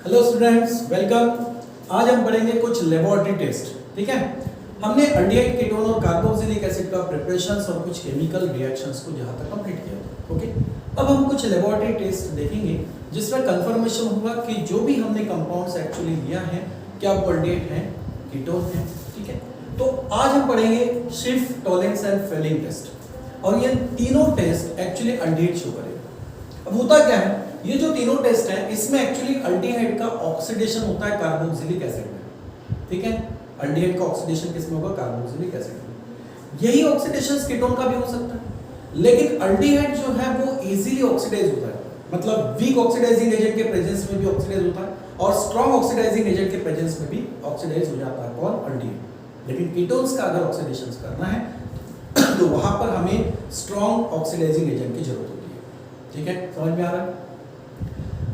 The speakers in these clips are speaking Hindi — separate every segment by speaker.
Speaker 1: Hello students, welcome. आज हम पढ़ेंगे कुछ लेबोरेटरी टेस्ट। ठीक है, हमने एल्डिहाइड कीटोन और कार्बोक्सिलिक एसिड का प्रिपरेशंस और कुछ केमिकल रिएक्शंस को जहां तक कंप्लीट किया था। ओके, अब हम कुछ लेबोरेटरी टेस्ट देखेंगे जिसमें कंफर्मेशन होगा कि जो भी हमने कंपाउंड्स एक्चुअली लिया है क्या वो एल्डिहाइड है, कीटोन है। ठीक है, तो आज हम पढ़ेंगे शिफ्ट, टॉलेंस एंड फेलिंग टेस्ट, और ये तीनों टेस्ट एक्चुअली एल्डिहाइड शो करेगा। अब होता क्या है, ये जो तीनों टेस्ट है इसमें एक्चुअली एल्डिहाइड का ऑक्सीडेशन होता है कार्बोक्सिलिक एसिड में। ठीक है, एल्डिहाइड का ऑक्सीडेशन किसमें होगा, कार्बोक्सिलिक एसिड में। यही ऑक्सीडेशन कीटोन का भी हो सकता है, लेकिन एल्डिहाइड जो है वो इजीली ऑक्सीडाइज होता है, मतलब वीक ऑक्सीडाइजिंग एजेंट के प्रेजेंस में भी ऑक्सीडाइज होता है और स्ट्रॉन्ग ऑक्सीडाइजिंग एजेंट के प्रेजेंस में भी ऑक्सीडाइज हो जाता है कौन, एल्डिहाइड। लेकिन कीटोन्स का अगर ऑक्सीडेशन करना है तो वहां पर हमें स्ट्रॉन्ग ऑक्सीडाइजिंग एजेंट की जरूरत होती है। ठीक है, समझ में आ रहा है।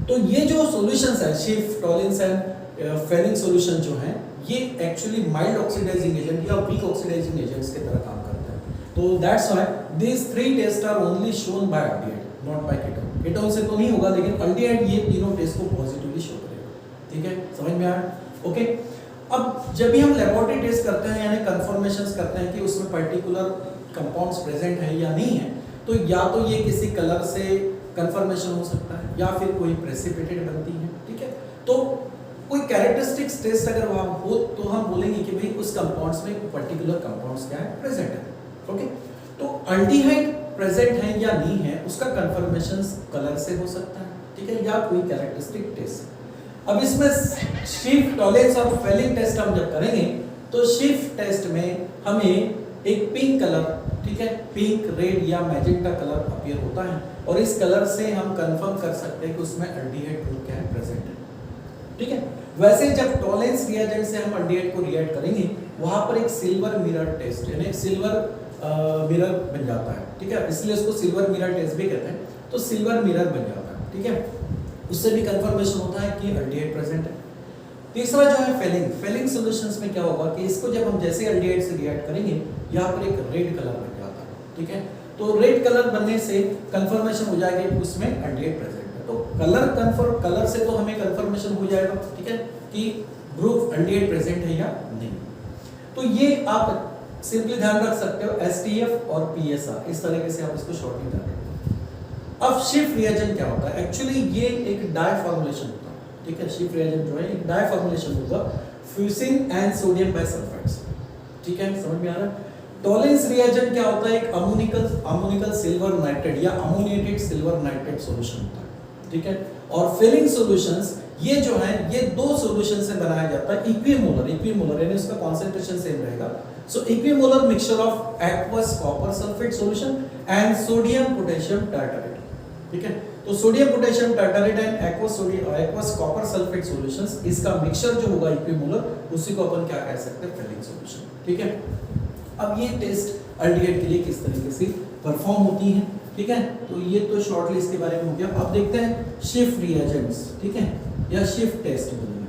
Speaker 1: तो ये जो सॉल्यूशंस है, शिफ्ट, टॉलेंस एंड फेलिंग सॉल्यूशन जो है, ये एक्चुअली माइल्ड ऑक्सीडाइजिंग एजेंट या वीक ऑक्सीडाइजिंग एजेंट्स की तरह काम करते हैं। तो that's why this three test are only shown by aldehyde, not by ketone. Ketone से तो नहीं होगा, लेकिन एल्डिहाइड ये तीनों टेस्ट को पॉजिटिवली शो करेगा। ठीक है, समझ में आया। ओके, अब जब भी हम लेबोरेटरी टेस्ट करते हैं यानी कंफर्मेशंस करते हैं कि उसमें पर्टिकुलर कंपाउंड्स प्रेजेंट है या नहीं है, तो या तो ये किसी कलर से कंफर्मेशन हो सकता है या फिर कोई प्रेसिपिटेट बनती है। ठीक है, तो कोई कैरेक्टरिस्टिक्स टेस्ट अगर वहां हो तो हम बोलेंगे कि भाई उस कंपाउंड्स में पर्टिकुलर कंपाउंड्स क्या है, प्रेजेंट है। ओके, तो एल्डिहाइड प्रेजेंट है या नहीं है उसका कंफर्मेशन कलर से हो सकता है। ठीक है, या कोई कैरेक्टरिस्टिक टेस्ट। अब इसमें शिफ्ट, टॉलेंस और फेलिंग टेस्ट हम जब करेंगे तो शिफ्ट टेस्ट में हमें एक पिंक कलर, ठीक है, पिंक, रेड या मैजेंटा कलर अपीयर होता है और इस कलर से हम कंफर्म कर सकते हैं कि उसमें एल्डिहाइड ग्रुप क्या है, प्रेजेंट है। ठीक है, वैसे जब टॉलेंस रिएजेंट से हम एल्डिहाइड को रिएक्ट करेंगे वहां पर एक सिल्वर मिरर टेस्ट यानी एक सिल्वर मिरर बन जाता है। ठीक है, इसलिए उसको सिल्वर मिरर टेस्ट भी कहते हैं। तो सिल्वर मिरर बन जाता है। ठीक है, उससे भी कंफर्मेशन होता है कि एल्डिहाइड प्रेजेंट है। तीसरा जो है फेलिंग। फेलिंग सॉल्यूशंस में क्या होगा कि इसको जब हम जैसे एल्डिहाइड से रिएक्ट करेंगे यहाँ पर एक रेड कलर बन जाता है। ठीक है, तो रेड कलर बनने से कंफर्मेशन हो जाएगा कि उसमें एल्डिहाइड प्रेजेंट है। तो कलर से तो हमें कंफर्मेशन हो जाएगा, ठीक है, कि ग्रुप एल्डिहाइड प्रेजेंट है या नहीं। तो ये आप सिंपली ध्यान रख सकते हो, एसटीएफ और पीएसआर, इस तरीके से आप इसको शॉर्टली कर सकते हो। अब शिफ्ट रिएजेंट क्या होता है, एक्चुअली ये एक डाई फॉर्मुलेशन होता है। ठीक है, शिफ्ट रिएजेंट जो है एक डाई फॉर्मुलेशन होगा, फ्यूसिंग एंड सोडियम बाइसल्फाइड्स। ठीक है, समझ में आ रहा है। टॉलेंस रिएजेंट क्या होता है, एक अमोनिकल सिल्वर नाइट्रेट या अमोनिएटेड सिल्वर नाइट्रेट सॉल्यूशन होता है। ठीक है, और फिलिंग सॉल्यूशंस ये जो है ये दो सॉल्यूशन से बनाया जाता है, इक्विमोलर यानी उसका कंसंट्रेशन सेम रहेगा। So equimolar mixture of aqueous copper sulphate solution and sodium potassium tartrate. ठीक है, तो sodium potassium tartrate and aqueous copper sulphate solutions, इसका मिक्सचर जो होगा इक्विमोलर, उसी को अपन क्या कह सकते हैं, फिलिंग सॉल्यूशन। ठीक है, अब ये टेस्ट एल्डिहाइड के लिए किस तरीके से परफॉर्म होती हैं। ठीक है, तो ये तो शॉर्टली इसके बारे में हो गया। अब देखते हैं शिफ्ट रिएजेंट्स, ठीक है, या शिफ्ट टेस्ट बोलेंगे।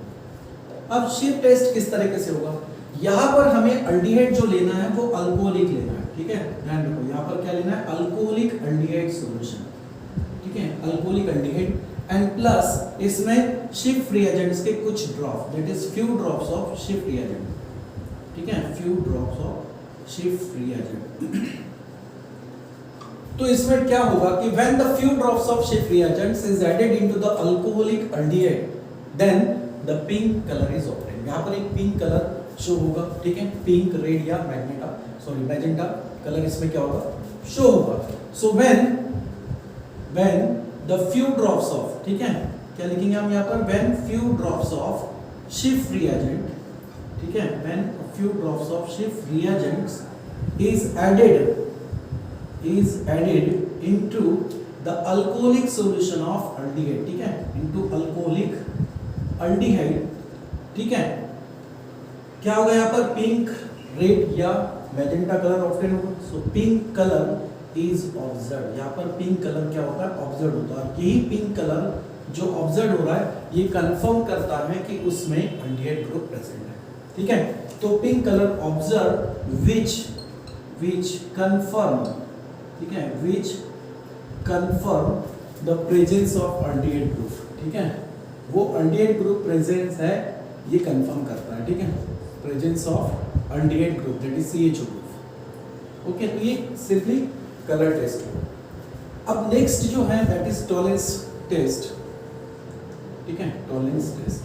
Speaker 1: अब शिफ्ट टेस्ट किस तरीके से होगा, यहाँ पर हमें एल्डिहाइड जो लेना है वो अल्कोहलिक लेना है। ठीक है, ध्यान रखो, यहाँ पर क्या लेना है, अल्कोहलिक एल्डिहाइड सॉल्यूशन। ठीक है, अल्कोहलिक एल्डिहाइड एंड प्लस इसमें शिफ्ट रिएजेंट्स के कुछ drop, that is few drops of shift reagent. ठीक है, few drops of shift reagent. तो इसमें क्या होगा कि when the few drops of shift reagents is added into the alcoholic aldehyde, then the pink color is obtained। यहाँ पर एक पिंक कलर शो होगा। ठीक है, पिंक, रेड या मैजेंटा कलर इसमें क्या होगा, शो होगा। So when the few drops of, ठीक है, क्या लिखेंगे हम यहाँ पर, when few drops of shift reagent, ठीक है, when a few drops of shift reagents is added into the alcoholic solution of aldehyde। ठीक है, into alcoholic aldehyde। ठीक है, क्या होगा यहाँ पर, पिंक, रेड या मैजेंटा कलर ऑब्टेन होगा। So pink colour is observe. यहाँ पर पिंक कलर क्या होता है, ऑब्जर्व होता है। यही पिंक कलर जो ऑब्जर्व हो रहा है ये कंफर्म करता है कि उसमें एल्डिहाइड ग्रुप प्रेजेंट है। ठीक है, तो pink colour observe which confirm, ठीक है, which confirm the presence of aldehyde group। ठीक है, वो अल्डिहाइड ग्रुप प्रेजेंस है ये कंफर्म करता है, ठीक है, presence of aldehyde group that is CHO group. Okay, तो ये सिंपली कलर टेस्ट है। अब नेक्स्ट जो है दैट इज टॉलरेंस टेस्ट, ठीक है, टॉलरेंस टेस्ट।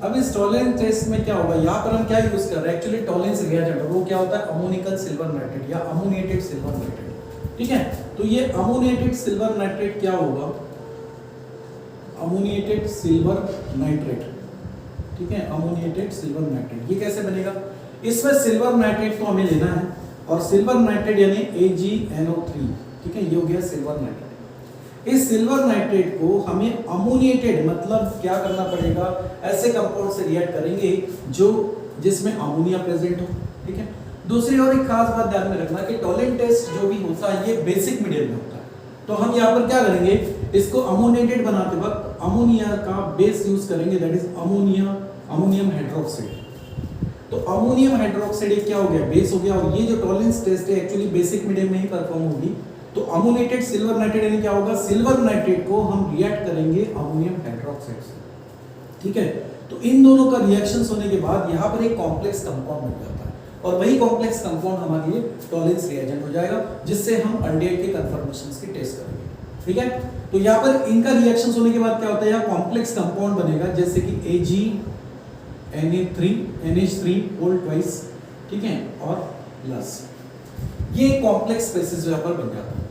Speaker 1: अब इस टॉलरेंस टेस्ट में क्या होगा, यहाँ पर हम क्या यूज कर रहे हैं, एक्चुअली टॉलरेंस रिएजेंट वो क्या होता है, अमोनिकल सिल्वर नाइट्रेट या अमोनिएटेड सिल्वर नाइट्रेट, ठीक है। तो ये अमोनिएटेड सिल्वर नाइट्रेट क्या होगा, अमोनिएटेड सिल्वर नाइट्रेट, ठीक है, अमोनिएटेड सिल्वर नाइट्रेट। ये कैसे बनेगा, इसमें सिल्वर नाइट्रेट तो हमें लेना है और सिल्वर नाइट्रेट यानी AgNO3, ठीक है, ये हो गया सिल्वर नाइट्रेट। इस सिल्वर नाइट्रेट को हमें अमोनिएटेड मतलब क्या करना पड़ेगा, ऐसे कंपाउंड से रिएक्ट करेंगे जो जिसमें अमोनिया प्रेजेंट हो, ठीक है। दूसरी और एक खास बात ध्यान में रखना कि टॉलरेंस टेस्ट जो भी होता है ये बेसिक मीडियम में होता है, तो हम यहाँ पर क्या करेंगे, इसको अमोनिएटेड बनाते वक्त अमोनिया का बेस यूज करेंगे दैट इज अमोनियम हाइड्रोक्साइड। तो अमोनियम हाइड्रोक्साइड क्या हो गया, बेस हो गया, और ये जो टॉलरेंस टेस्ट है एक्चुअली बेसिक मीडियम में ही परफॉर्म होगी। तो अमोनिएटेड सिल्वर नाइट्रेट यानी क्या होगा, सिल्वर नाइट्रेट को हम रिएक्ट करेंगे अमोनियम हाइड्रोक्साइड से, ठीक है। तो इन दोनों का रिएक्शंस होने के बाद यहाँ पर एक कॉम्प्लेक्स कंपाउंड बन जाता है और वही कॉम्प्लेक्स कंपाउंड हमारे लिए टॉलरेंस रिएजेंट हो जाएगा, जिससे हम अल्डिहाइड के कन्फर्मेशंस की टेस्ट करेंगे, ठीक है। तो यहाँ पर इनका रिएक्शंस होने के बाद क्या होता है, यहाँ कॉम्प्लेक्स कंपाउंड बनेगा जैसे कि NH3 होल ट्वाइस, ठीक है, और प्लस ये कॉम्प्लेक्स स्पेसिस यहाँ पर बन जाता है,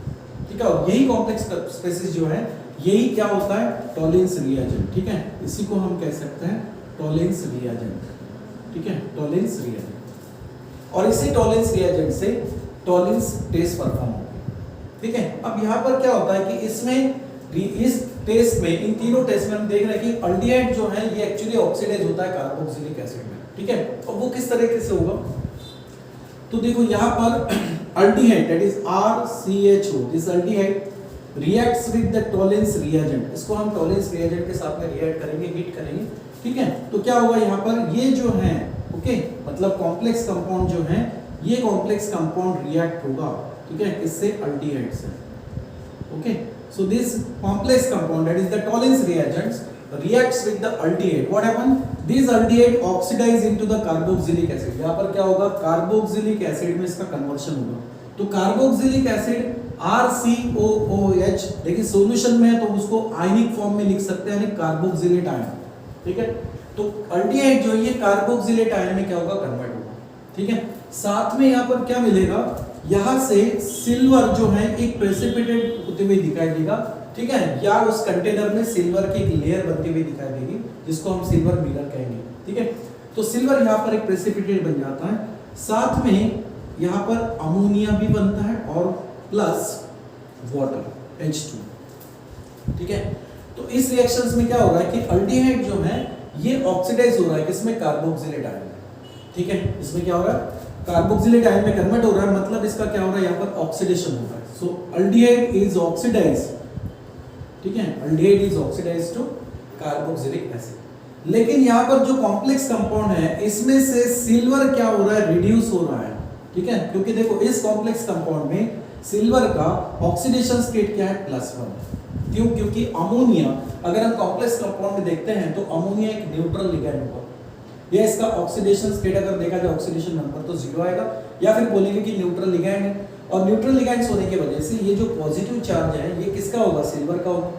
Speaker 1: ठीक है। और यही कॉम्प्लेक्स स्पेसिस जो है यही क्या होता है, टॉलरेंस रिएजेंट, ठीक है। इसी को हम कह सकते हैं टॉलरेंस रिएजेंट, ठीक है, टॉलरेंस रिएजेंट। और इसी टॉलरेंस रिएजेंट से टॉलरेंस टेस्ट परफॉर्म होगा, ठीक है। अब यहाँ पर क्या होता है कि इसमें इस टेस्ट में, इन तीनों टेस्ट में हम देख रहे हैं कि अल्डिहाइड जो है ये एक्चुअली ऑक्सीडाइज होता है कार्बोक्सिलिक एसिड में, ठीक है। और वो किस तरीके से होगा, तो देखो यहाँ पर aldehyde that is RCHO, this aldehyde reacts with the tolerance reagent, इसको हम टॉलरेंस रिएजेंट के साथ में रिएक्ट करेंगे, हीट करेंगे, ठीक है। तो क्या होगा यहाँ पर, ये जो है ओके, मतलब कॉम्प्लेक्स कंपाउंड जो है ये कॉम्प्लेक्स कंपाउंड रिएक्ट होगा, ठीक है, इससे अल्डिहाइड से, okay. So this complex compound that is the tolerance reagents reacts with the aldehyde. What happen? These aldehyde oxidize into the carboxylic acid. यहाँ पर क्या होगा, कार्बोक्सिलिक एसिड में इसका कन्वर्शन होगा। तो कार्बोक्सिलिक एसिड RCOOH, देखिए सॉल्यूशन में है तो उसको आयनिक फॉर्म में लिख सकते हैं यानी कार्बोक्सिलेट आयन, ठीक है। तो अल्डिहाइड जो ये कार्बोक्सिलेट आयन में क्या होगा, कन्वर्ट होगा, ठीक है। साथ में यहाँ पर क्या मिलेगा, यहाँ से सिल्वर जो है एक प्रेसिपिटेट होते हुए दिखाई देगा, ठीक है, या उस कंटेनर में सिल्वर की एक लेयर बनती हुई दिखाई देगी जिसको हम सिल्वर मिरर कहेंगे, ठीक है। तो सिल्वर यहाँ पर एक प्रेसिपिटेट बन जाता है, साथ में यहाँ पर अमोनिया भी बनता है और प्लस वाटर H2, ठीक है। तो इस रिएक्शंस में क्या हो रहा है कि अल्डिहाइड जो है ये ऑक्सीडाइज हो रहा है किसमें, कार्बोक्सिलेट आयन में, ठीक है। इसमें क्या हो रहा है, कार्बोक्सिलेट आयन में कन्वर्ट हो रहा है, मतलब इसका क्या हो रहा है, यहाँ पर ऑक्सीडेशन हो रहा है। सो अल्डिहाइड इज ऑक्सीडाइज, ठीक है, aldehyde is oxidise to carboxylic acid. लेकिन यहाँ पर जो कॉम्प्लेक्स कंपाउंड है इसमें से सिल्वर क्या हो रहा है, रिड्यूस हो रहा है, ठीक है। क्योंकि देखो इस कॉम्प्लेक्स कंपाउंड में सिल्वर का ऑक्सीडेशन स्टेट क्या है, +1। क्यों, क्योंकि अमोनिया, अगर हम कॉम्प्लेक्स कंपाउंड में देखते हैं तो अमोनिया एक न्यूट्रल लिगैंड होगा, या इसका ऑक्सीडेशन स्टेट अगर देखा जाए ऑक्सीडेशन नंबर तो 0 आएगा, या फिर बोलेंगे कि न्यूट्रल लिगैंड है। और न्यूट्रल लिगैंड्स होने की वजह से ये जो पॉजिटिव चार्ज है ये किसका होगा, सिल्वर का होगा।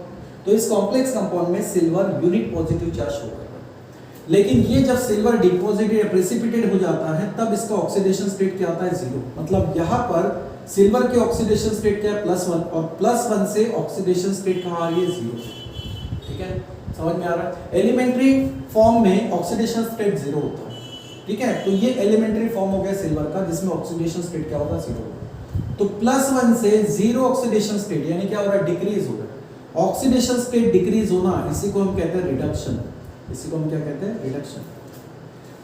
Speaker 1: तो इस कॉम्प्लेक्स कंपाउंड में सिल्वर यूनिट पॉजिटिव चार्ज होगा। लेकिन ये जब सिल्वर डिपॉजिटेड या प्रेसिपिटेट हो जाता है तब इसका ऑक्सीडेशन स्टेट क्या आता है, 0। मतलब यहाँ पर सिल्वर के ऑक्सीडेशन स्टेट क्या है, +1, और +1 से ऑक्सीडेशन स्टेट कहाँ आ रही है, 0, ठीक है। समझ में आ रहा है, एलिमेंट्री फॉर्म में ऑक्सीडेशन स्टेट 0 होता है, ठीक है। तो ये एलिमेंट्री फॉर्म हो गया सिल्वर का जिसमें ऑक्सीडेशन स्टेट क्या होगा, 0। तो +1 से 0 ऑक्सीडेशन स्टेट यानी क्या हो रहा है, डिक्रीज हो रहा है। ऑक्सीडेशन स्टेट डिक्रीज होना इसी को हम कहते हैं रिडक्शन, इसी को हम क्या कहते हैं, रिडक्शन।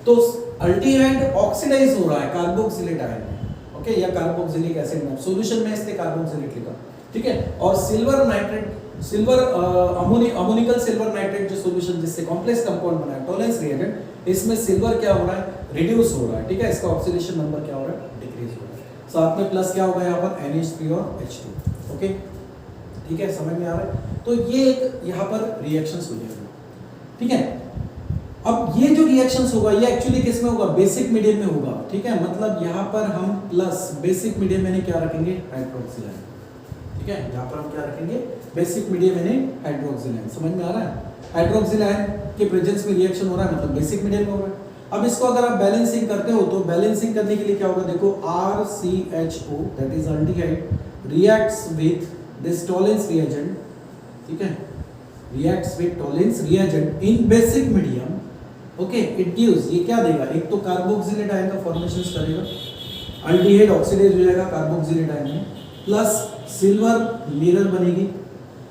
Speaker 1: तो अल्डिहाइड ऑक्सीडाइज हो रहा है कार्बोक्सिलेट आयन में, ओके, या कार्बोक्सिलिक एसिड में, सॉल्यूशन में इसने कार्बोक्सिलेट लिखा, ठीक है। और silver nitrate, silver ammoniacal silver nitrate जो सॉल्यूशन जिससे कॉम्प्लेक्स कंपाउंड बना है टॉलरेंस रिएजेंट, इसमें सिल्वर क्या हो रहा है, रिड्यूस हो रहा है, ठीक है। इसका ऑक्सीडेशन नंबर क्या हो रहा है, डिक्रीज हो रहा है। साथ में प्लस क्या होगा यहाँ पर, NH3 और H2, ओके, ठीक है, समझ में आ रहा है। तो ये एक यहाँ पर रिएक्शंस हो जाएंगे। ठीक है। अब ये जो रिएक्शंस होगा ये एक्चुअली किस में होगा, बेसिक मीडियम में होगा, ठीक है। मतलब यहाँ पर हम प्लस बेसिक मीडियम में क्या रखेंगे, हाइड्रोक्सिल आयन, ठीक है। यहाँ पर हम क्या रखेंगे, बेसिक मीडियम में हाइड्रोक्सिल आयन। समझ में आ रहा है, हाइड्रोक्सिल आयन के प्रेजेंस में रिएक्शन हो रहा है मतलब बेसिक मीडियम में होगा। अब इसको अगर आप बैलेंसिंग करते हो तो बैलेंसिंग करने के लिए क्या होगा, देखो RCHO that is aldehyde reacts with this Tollens reagent, ठीक है, reacts with Tollens reagent in basic medium, okay. It gives, ये क्या देगा, एक तो कार्बोक्सिलेट आयन का फॉर्मेशन करेगा, अल्डिहाइड ऑक्सीडाइज हो जाएगा कार्बोक्सिलेट आयन में, प्लस सिल्वर मिरर बनेगी,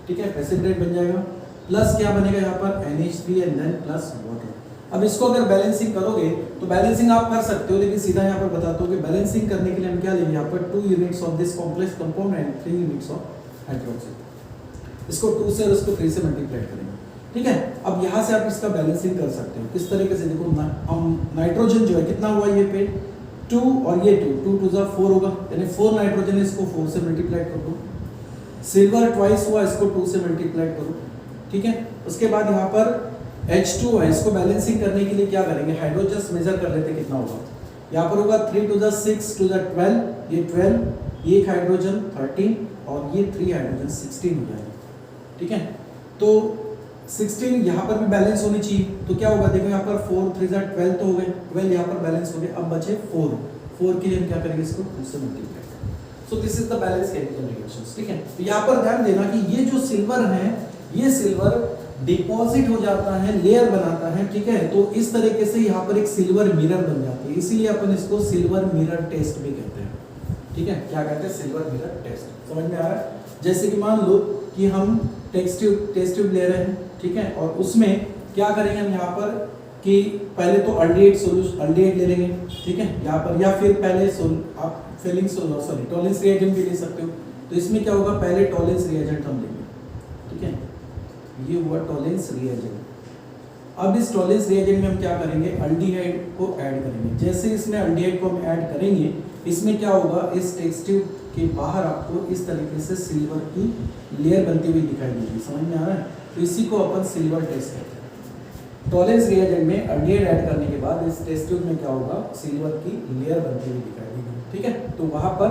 Speaker 1: ठीक है, प्रेसिपिटेट बन जाएगा, प्लस क्या बनेगा यहाँ पर NH3 and then plus water. अब इसको अगर बैलेंसिंग करोगे तो बैलेंसिंग आप कर सकते हो, लेकिन सीधा यहाँ पर बताता हूँ कि बैलेंसिंग करने के लिए हम क्या लेंगे, यहाँ पर 2 units of this complex compound and 3 units of hydroxyl. इसको 2 से और इसको 3 से मल्टीप्लाई करेंगे, ठीक है। अब यहाँ से आप इसका बैलेंसिंग कर सकते हो किस तरीके से, देखो नाइट्रोजन जो है कितना हुआ ये पे 2 और ये 2 2 जा 4 होगा, यानी 4 नाइट्रोजन, इसको 4 से मल्टीप्लाई कर दो। सिल्वर ट्वाइस हुआ, इसको 2 से मल्टीप्लाई करो, ठीक है। उसके बाद यहाँ पर H2 है, इसको बैलेंसिंग करने के लिए क्या करेंगे, हाइड्रोजन मेजर कर लेते कितना होगा, यहाँ पर होगा 3 2 जा 6 2 जा 12, ये 12, ये एक हाइड्रोजन 13 और ये 3 हाइड्रोजन 16 हो जाएगा, ठीक है। तो 16 यहाँ पर भी बैलेंस होनी चाहिए, तो क्या होगा, देखो यहाँ पर 4 3 जा 12 तो हो गए, 12 यहाँ पर बैलेंस हो गए, अब बचे 4 के लिए हम क्या करेंगे, इसको 2 से multiply. So this is the balance chemical reactions, ठीक है। तो यहाँ पर ध्यान देना कि ये जो सिल्वर है, ये सिल्वर डिपॉजिट हो जाता है, लेयर बनाता है, ठीक है। तो इस तरीके से यहाँ पर एक सिल्वर मिरर बन जाती है, इसीलिए अपन इसको सिल्वर मिरर टेस्ट भी कहते हैं, ठीक है। क्या कहते हैं, सिल्वर मिरर टेस्ट। समझ में आ रहा है, जैसे कि मान लो कि हम टेस्ट ट्यूब ले रहे हैं, ठीक है, और उसमें क्या करेंगे हम यहाँ पर कि पहले तो अल्डिहाइड ले लेंगे, ठीक है, यहाँ पर, या फिर पहले आप टॉलेंस रिएजेंट भी ले सकते हो। तो इसमें क्या होगा, पहले टॉलेंस रिएजेंट हम लेंगे, ठीक है, ये हुआ टॉलेंस रिएजेंट। अब इस टॉलेंस रिएजेंट में हम क्या करेंगे, अल्डिहाइड को ऐड करेंगे। जैसे इसमें अल्डिहाइड को हम ऐड करेंगे, इसमें क्या होगा, इस टेस्ट ट्यूब के बाहर आपको इस तरीके से सिल्वर की लेयर बनती हुई दिखाई देगी। समझ में आ रहा है, तो इसी को अपन सिल्वर टेस्ट कहते हैं। टॉलेंस रिएजेंट में अल्डिहाइड ऐड करने के बाद इस टेस्ट ट्यूब में क्या होगा, सिल्वर की लेयर बनती हुई दिखाई देगी, ठीक है। तो वहां पर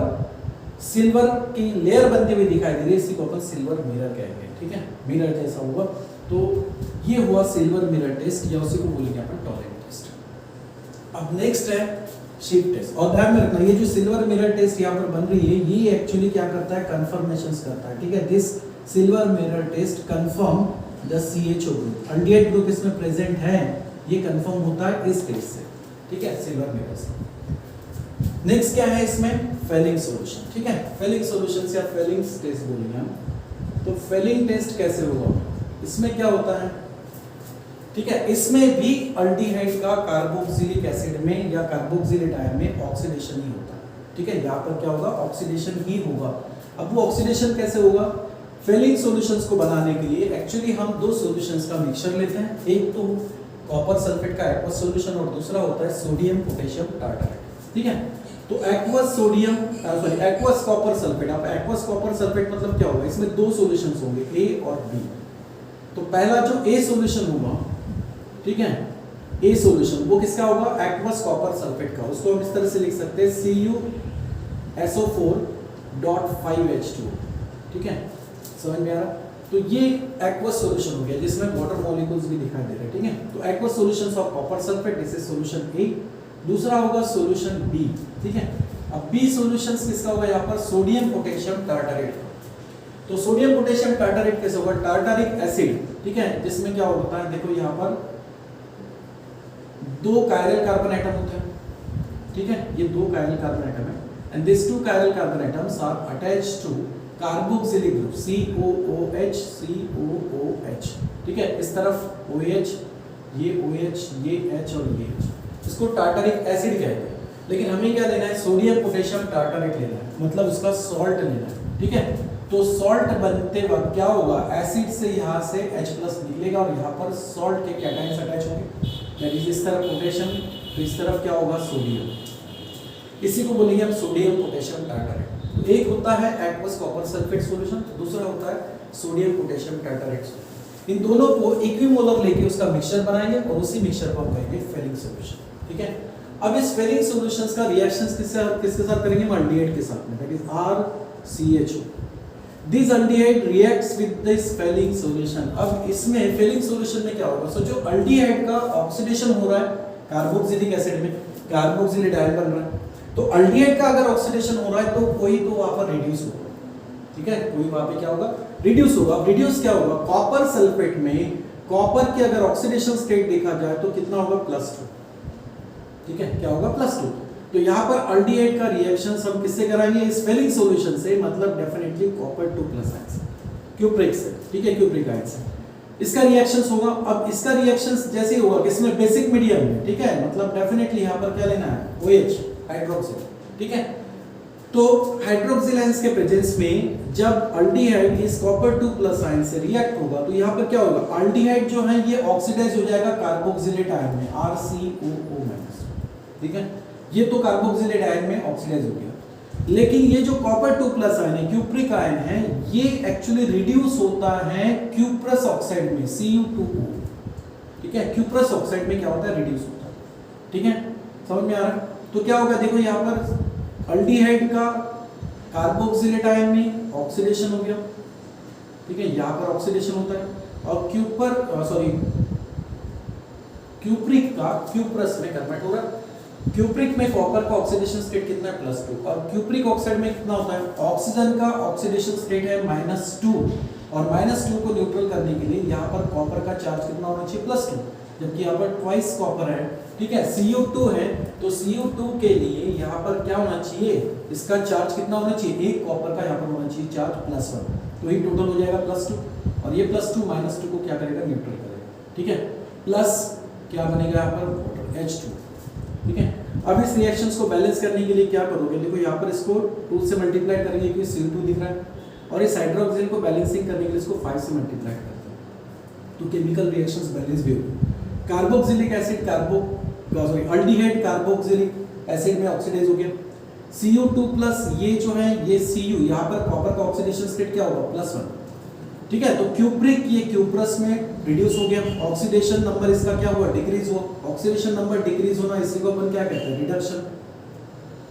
Speaker 1: सिल्वर की लेयर बनती हुई दिखाई दे रही है, इसी को अपन सिल्वर मिरर कहेंगे, ठीक है, मिरर जैसा होगा। तो ये हुआ सिल्वर मिरर टेस्ट, या उसी को बोलेंगे अपन टॉलेंट टेस्ट। अब नेक्स्ट है शिफ्ट टेस्ट, और ध्यान में रखना ये जो सिल्वर मिरर टेस्ट यहाँ पर बन रही है, ये एक्चुअली क्या करता है, कंफर्मेशंस करता है, ठीक है। This silver mirror test confirm the CHO group, aldehyde group इसमें प्रेजेंट है, ये कंफर्म होता है इस टेस्ट से, ठीक है, सिल्वर मिरर से। नेक्स्ट क्या है इसमें, फेलिंग सॉल्यूशन, ठीक है। फेलिंग सॉल्यूशंस या फेलिंग टेस्ट बोलेंगे हम। तो फेलिंग टेस्ट कैसे होगा, इसमें क्या होता है, ठीक है, इसमें भी अल्डिहाइड का कार्बोक्सिलिक एसिड में या कार्बोक्सिलेट आयन में ऑक्सीडेशन ही होता है, ठीक है। यहाँ पर क्या होगा, ऑक्सीडेशन ही होगा। अब वो ऑक्सीडेशन कैसे होगा, फेलिंग सॉल्यूशंस को बनाने के लिए एक्चुअली हम 2 सॉल्यूशंस का मिक्सचर लेते हैं, एक तो कॉपर सल्फेट का एक्वस सॉल्यूशन और दूसरा होता है सोडियम पोटेशियम टार्टारेट, ठीक है। तो एक्वस कॉपर सल्फेट, अब एक्वस कॉपर सल्फेट मतलब क्या होगा, इसमें 2 सॉल्यूशंस होंगे, A और B। तो पहला जो A सॉल्यूशन होगा, ठीक है, A सॉल्यूशन वो किसका होगा, एक्वस कॉपर सल्फेट का। उसको हम इस तरह से लिख सकते हैं CuSO4.5H2, ठीक है, समझ में आ रहा। तो ये एक्वस सॉल्यूशन हो गया जिसमें वाटर मॉलिक्यूल्स भी दिखाई दे रहे हैं, ठीक है। तो aqueous solutions of copper sulphate, this is solution A। दूसरा होगा सॉल्यूशन B, ठीक है। अब B सॉल्यूशंस किसका होगा, यहाँ पर सोडियम पोटेशियम टार्टारेट। तो सोडियम पोटेशियम टार्टारेट कैसे होगा, टार्टारिक एसिड, ठीक है, जिसमें क्या होता है, देखो यहाँ पर 2 कायरल कार्बन एटम होते हैं, ठीक है, ये 2 कायरल कार्बन एटम है, and this 2 chiral carbon atoms are attached to carboxylic group COOH COOH, ठीक है। इस तरफ OH, ये OH, ये H और ये H, इसको टार्टारिक एसिड कहते हैं। लेकिन हमें क्या लेना है, सोडियम पोटेशियम टार्टारेट लेना है, मतलब उसका सॉल्ट लेना है, ठीक है। तो सॉल्ट बनते वक्त क्या होगा, एसिड से यहाँ से H+ निकलेगा और यहाँ पर सॉल्ट के कैटायंस अटैच होंगे, यानी इस तरफ पोटेशियम, तो इस तरफ क्या होगा, सोडियम। इसी को बोलेंगे हम सोडियम पोटेशियम टार्टारेट। तो एक होता है एक्वस कॉपर सल्फेट सॉल्यूशन, दूसरा होता है सोडियम पोटेशियम टार्टारेट। इन दोनों को इक्विमोलर लेके उसका मिक्सचर बनाएंगे और उसी मिक्सचर को हम कहेंगे फेलिंग सॉल्यूशन, ठीक है। अब इस फेलिंग सॉल्यूशंस का रिएक्शंस किसके साथ करेंगे, हम एल्डिहाइड के साथ में, that is RCHO। This aldehyde reacts with this Fehling solution. अब इसमें फेलिंग सॉल्यूशन में क्या होगा, सोचो एल्डिहाइड का ऑक्सीडेशन हो रहा है कार्बोक्सिलिक एसिड में, कार्बोक्सिलिक आयन बन रहा है, तो एल्डिहाइड का अगर ऑक्सीडेशन हो रहा है तो कोई तो वहां पर रिड्यूस होगा, ठीक है, कोई वहां पे क्या होगा, रिड्यूस होगा। अब रिड्यूस क्या होगा, कॉपर सल्फेट में कॉपर की अगर ऑक्सीडेशन स्टेट देखा जाए तो कितना होगा, +2, ठीक है, क्या होगा, +2। तो यहाँ पर एल्डिहाइड का रिएक्शन हम किससे कराएंगे, इस फेलिंग सॉल्यूशन से, मतलब डेफिनेटली कॉपर 2+ आयन से, क्यूप्रिक से, ठीक है, क्यूप्रिक आयन से इसका रिएक्शंस होगा। अब इसका रिएक्शंस जैसे ही होगा किसमें, बेसिक मीडियम में, ठीक है, मतलब डेफिनेटली यहाँ पर क्या लेना है, OH हाइड्रोक्सिल, ठीक है। तो हाइड्रोक्सिल आयंस के प्रेजेंस में जब एल्डिहाइड इस कॉपर 2+ आयन से रिएक्ट होगा तो यहाँ पर क्या होगा, एल्डिहाइड जो है ये ऑक्सीडाइज हो जाएगा कार्बोक्सिलेट आयन में, RCOO-, ठीक है, ये तो कार्बोक्सिलेट आयन में ऑक्सीडाइज हो गया। लेकिन ये जो कॉपर 2+ आयन है, क्यूप्रिक आयन है, ये एक्चुअली रिड्यूस होता है क्यूप्रस ऑक्साइड में, Cu2O, ठीक है, क्यूप्रस ऑक्साइड में क्या होता है, रिड्यूस होता है, ठीक है, समझ में आ रहा है। तो क्या होगा, देखो यहाँ पर एल्डिहाइड का कार्बोक्सिलेट आयन में ऑक्सीडेशन हो गया, ठीक है, यहाँ पर ऑक्सीडेशन होता है, और क्यूप्रिक का क्यूप्रस में कन्वर्ट होगा। क्यूप्रिक में कॉपर का ऑक्सीडेशन स्टेट कितना है, +2, और क्यूप्रिक ऑक्साइड में कितना होता है, ऑक्सीजन का ऑक्सीडेशन स्टेट है -2, और -2 को न्यूट्रल करने के लिए यहाँ पर कॉपर का चार्ज कितना होना चाहिए, +2, जबकि यहाँ पर ट्वाइस कॉपर है, ठीक है, Cu2 है, तो Cu2 के लिए यहाँ पर क्या होना चाहिए, इसका चार्ज कितना होना चाहिए, एक कॉपर का यहाँ पर होना चाहिए चार्ज +1, तो ये टोटल हो जाएगा +2, और ये +2 -2 को क्या करेगा, न्यूट्रल करेगा, ठीक है, प्लस क्या बनेगा यहाँ पर वाटर H2, ठीक है। अब इस रिएक्शंस को बैलेंस करने के लिए क्या करोगे, देखो यहाँ पर इसको 2 से मल्टीप्लाई करेंगे क्योंकि Cu2 दिख रहा है, और इस हाइड्रोक्सिल को बैलेंसिंग करने के लिए इसको 5 से मल्टीप्लाई करते हैं, तो केमिकल रिएक्शंस बैलेंस भी होगी। Carboxylic acid aldehyde carboxylic acid में ऑक्सीडाइज हो गया, Cu2+ ये जो है ये Cu, यहाँ पर कॉपर का ऑक्सीडेशन स्टेट क्या होगा, +1, ठीक है, तो क्यूप्रिक ये क्यूप्रस में रिड्यूस हो गया, ऑक्सीडेशन नंबर इसका क्या हुआ, डिक्रीज हुआ, ऑक्सीडेशन नंबर डिक्रीज होना इसी को अपन क्या कहते हैं, रिडक्शन,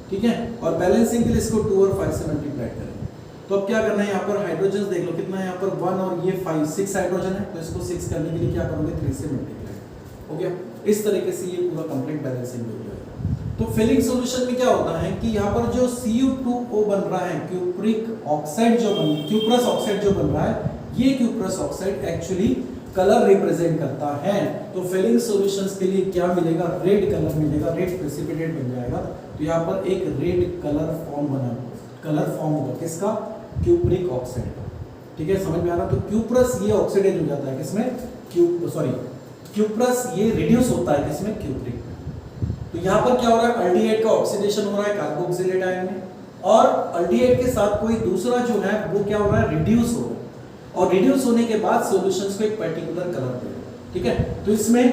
Speaker 1: ठीक है, और बैलेंसिंग के लिए इसको 2 और 5 से मल्टीप्लाई करेंगे। तो अब क्या करना है, यहाँ पर हाइड्रोजन देख लो कितना है, यहाँ पर 1 और ये 5, 6 हाइड्रोजन है, तो इसको 6 करने के लिए क्या करोगे, 3 से मल्टीप्लाई हो गया। इस तरीके से ये पूरा कंप्लीट बैलेंसिंग हो गया। तो फिलिंग सॉल्यूशन में क्या होता है कि यहाँ पर जो Cu2O बन रहा है, क्यूप्रिक ऑक्साइड जो क्यूप्रस ऑक्साइड जो बन रहा है, ये cuprous oxide actually colour represent करता है। तो फिलिंग सॉल्यूशंस के लिए क्या मिलेगा, रेड कलर मिलेगा, रेड प्रेसिपिटेट बन जाएगा। तो यहाँ पर एक रेड कलर फॉर्म होगा किसका, क्यूप्रिक ऑक्साइड का, ठीक है, समझ में आ रहा। तो क्यूप्रस ये ऑक्सीडाइज हो जाता है किसमें, क्यूप्रस ये रिड्यूस होता है किसमें, क्यूप्रिक में। तो यहाँ पर क्या हो रहा है, एल्डिहाइड का ऑक्सीडेशन हो रहा है कार्बोक्सिलेट आयन में, और एल्डिहाइड के साथ कोई दूसरा जो है वो क्या हो रहा है, रिड्यूस हो रहा है, और रिड्यूस होने के बाद सॉल्यूशंस को एक पर्टिकुलर कलर देगा, ठीक है। तो इसमें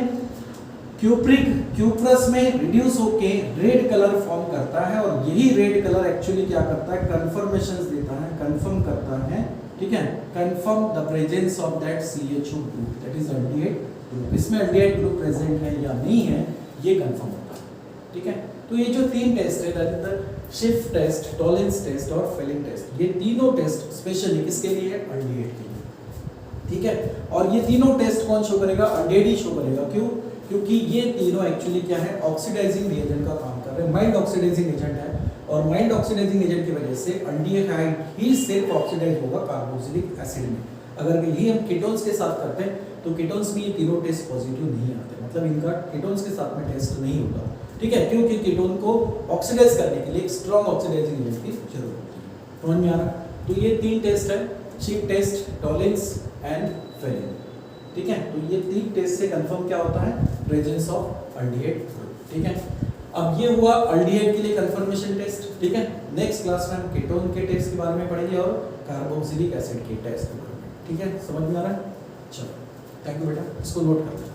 Speaker 1: क्यूप्रस में रिड्यूस होके रेड कलर फॉर्म करता है, और यही रेड कलर एक्चुअली क्या करता है, कंफर्मेशंस देता है, कंफर्म करता है, ठीक है, confirm the presence of that CHO group, that is aldehyde group. इसमें एल्डिहाइड ग्रुप प्रेजेंट है या नहीं है ये कंफर्म होता है, ठीक है। तो ये जो 3 टेस्ट है, दैट इज शिफ्ट टेस्ट, टॉलेंस टेस्ट और फिलिंग टेस्ट, ये तीनों टेस्ट स्पेशली किसके लिए है, एल्डिहाइड के लिए, ठीक है। और ये तीनों टेस्ट कौन शो करेगा, एल्डिहाइड ही शो करेगा। क्यों, क्योंकि ये तीनों एक्चुअली क्या है, ऑक्सीडाइजिंग रिएजेंट का काम कर रहे हैं, माइल्ड ऑक्सीडाइजिंग एजेंट है, और माइल्ड ऑक्सीडाइजिंग एजेंट की वजह से एल्डिहाइड ही सेल्फ ऑक्सीडाइज होगा कार्बोक्सिलिक एसिड में। अगर यही हम कीटोन्स के साथ करते हैं तो कीटोन्स में ये तीनों टेस्ट पॉजिटिव नहीं आते, मतलब इनका कीटोन्स के साथ में टेस्ट नहीं होता, ठीक है, क्योंकि कीटोन को ऑक्सीडाइज करने के लिए एक स्ट्रॉन्ग ऑक्सीडाइजिंग एजेंट की जरूरत होती है। समझ में आ रहा है। तो ये 3 टेस्ट है, शिफ्ट टेस्ट, टॉलेंस एंड फिलिंग, ठीक है। तो ये 3 टेस्ट से कंफर्म क्या होता है, प्रेजेंस ऑफ एल्डिहाइड ग्रुप, ठीक है। अब ये हुआ एल्डिहाइड के लिए कंफर्मेशन टेस्ट, ठीक है। नेक्स्ट क्लास में हम कीटोन के टेस्ट के बारे में पढ़ेंगे और कार्बोक्सिलिक एसिड के टेस्ट के बारे में, ठीक है, समझ में आ रहा है। चलो, थैंक यू बेटा, इसको नोट कर लो।